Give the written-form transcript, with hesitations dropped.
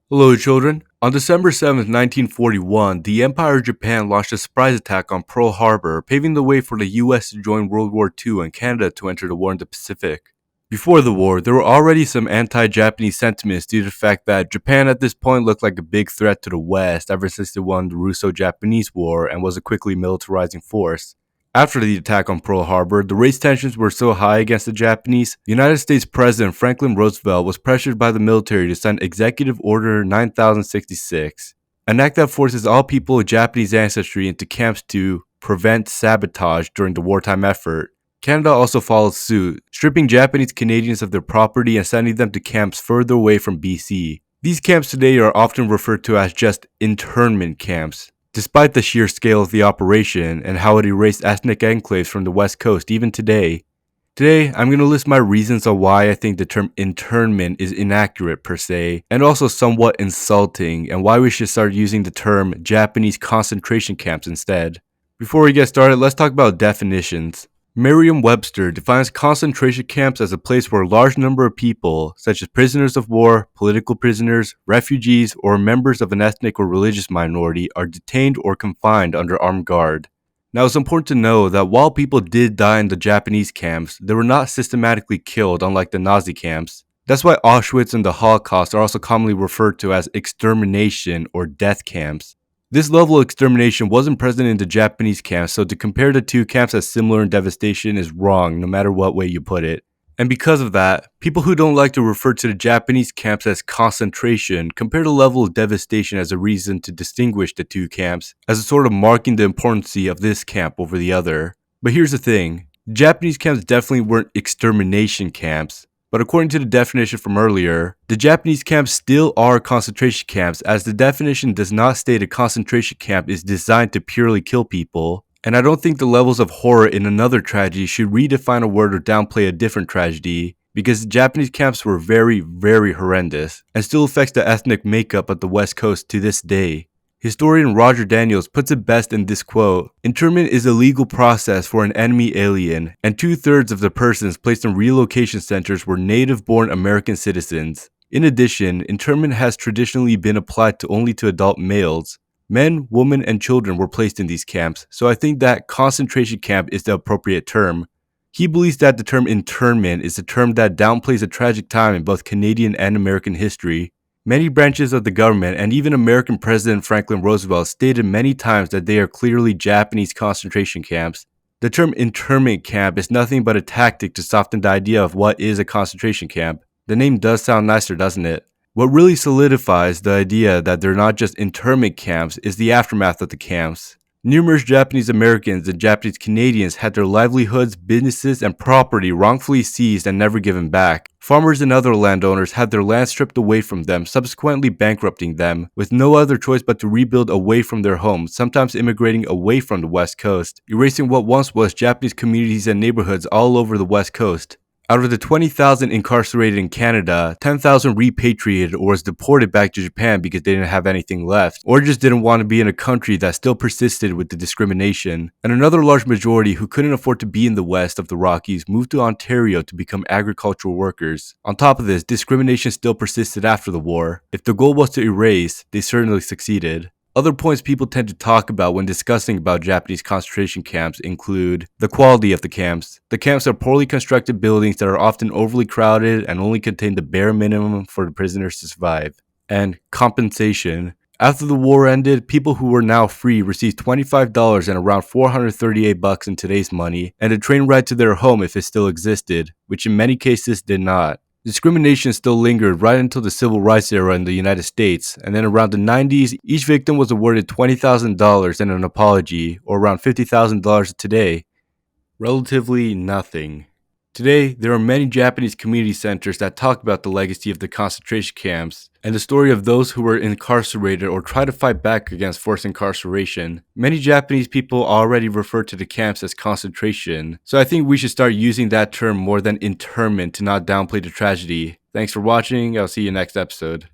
Hello, children. On December 7th, 1941, the Empire of Japan launched a surprise attack on Pearl Harbor, paving the way for the US to join World War II and Canada to enter the war in the Pacific. Before the war, there were already some anti-Japanese sentiments due to the fact that Japan at this point looked like a big threat to the West ever since they won the Russo-Japanese War and was a quickly militarizing force. After the attack on Pearl Harbor, the race tensions were so high against the Japanese, the United States President Franklin Roosevelt was pressured by the military to sign Executive Order 9066, an act that forces all people of Japanese ancestry into camps to prevent sabotage during the wartime effort. Canada also followed suit, stripping Japanese Canadians of their property and sending them to camps further away from BC. These camps today are often referred to as just internment camps. Despite the sheer scale of the operation and how it erased ethnic enclaves from the West Coast even today, I'm going to list my reasons on why I think the term internment is inaccurate per se, and also somewhat insulting, and why we should start using the term Japanese concentration camps instead. Before we get started, let's talk about definitions. Merriam-Webster defines concentration camps as a place where a large number of people, such as prisoners of war, political prisoners, refugees, or members of an ethnic or religious minority, are detained or confined under armed guard. Now, it's important to know that while people did die in the Japanese camps, they were not systematically killed, unlike the Nazi camps. That's why Auschwitz and the Holocaust are also commonly referred to as extermination or death camps. This level of extermination wasn't present in the Japanese camps, so to compare the two camps as similar in devastation is wrong, no matter what way you put it. And because of that, people who don't like to refer to the Japanese camps as concentration compare the level of devastation as a reason to distinguish the two camps, as a sort of marking the importance of this camp over the other. But here's the thing, Japanese camps definitely weren't extermination camps. But according to the definition from earlier, the Japanese camps still are concentration camps, as the definition does not state a concentration camp is designed to purely kill people. And I don't think the levels of horror in another tragedy should redefine a word or downplay a different tragedy, because the Japanese camps were very, very horrendous, and still affects the ethnic makeup of the West Coast to this day. Historian Roger Daniels puts it best in this quote: "Internment is a legal process for an enemy alien, and 2/3 of the persons placed in relocation centers were native-born American citizens. In addition, internment has traditionally been applied only to adult males. Men, women, and children were placed in these camps, so I think that concentration camp is the appropriate term." He believes that the term internment is a term that downplays a tragic time in both Canadian and American history. Many branches of the government and even American President Franklin Roosevelt stated many times that they are clearly Japanese concentration camps. The term internment camp is nothing but a tactic to soften the idea of what is a concentration camp. The name does sound nicer, doesn't it? What really solidifies the idea that they're not just internment camps is the aftermath of the camps. Numerous Japanese Americans and Japanese Canadians had their livelihoods, businesses, and property wrongfully seized and never given back. Farmers and other landowners had their land stripped away from them, subsequently bankrupting them, with no other choice but to rebuild away from their homes, sometimes immigrating away from the West Coast, erasing what once was Japanese communities and neighborhoods all over the West Coast. Out of the 20,000 incarcerated in Canada, 10,000 repatriated or was deported back to Japan because they didn't have anything left, or just didn't want to be in a country that still persisted with the discrimination. And another large majority who couldn't afford to be in the west of the Rockies moved to Ontario to become agricultural workers. On top of this, discrimination still persisted after the war. If the goal was to erase, they certainly succeeded. Other points people tend to talk about when discussing about Japanese concentration camps include the quality of the camps. The camps are poorly constructed buildings that are often overly crowded and only contain the bare minimum for the prisoners to survive. And compensation. After the war ended, people who were now free received $25 and around $438 in today's money, and a train ride to their home if it still existed, which in many cases did not. Discrimination still lingered right until the Civil Rights era in the United States, and then around the 90s, each victim was awarded $20,000 and an apology, or around $50,000 today. Relatively nothing. Today, there are many Japanese community centers that talk about the legacy of the concentration camps and the story of those who were incarcerated or try to fight back against forced incarceration. Many Japanese people already refer to the camps as concentration, so I think we should start using that term more than internment to not downplay the tragedy. Thanks for watching, I'll see you next episode.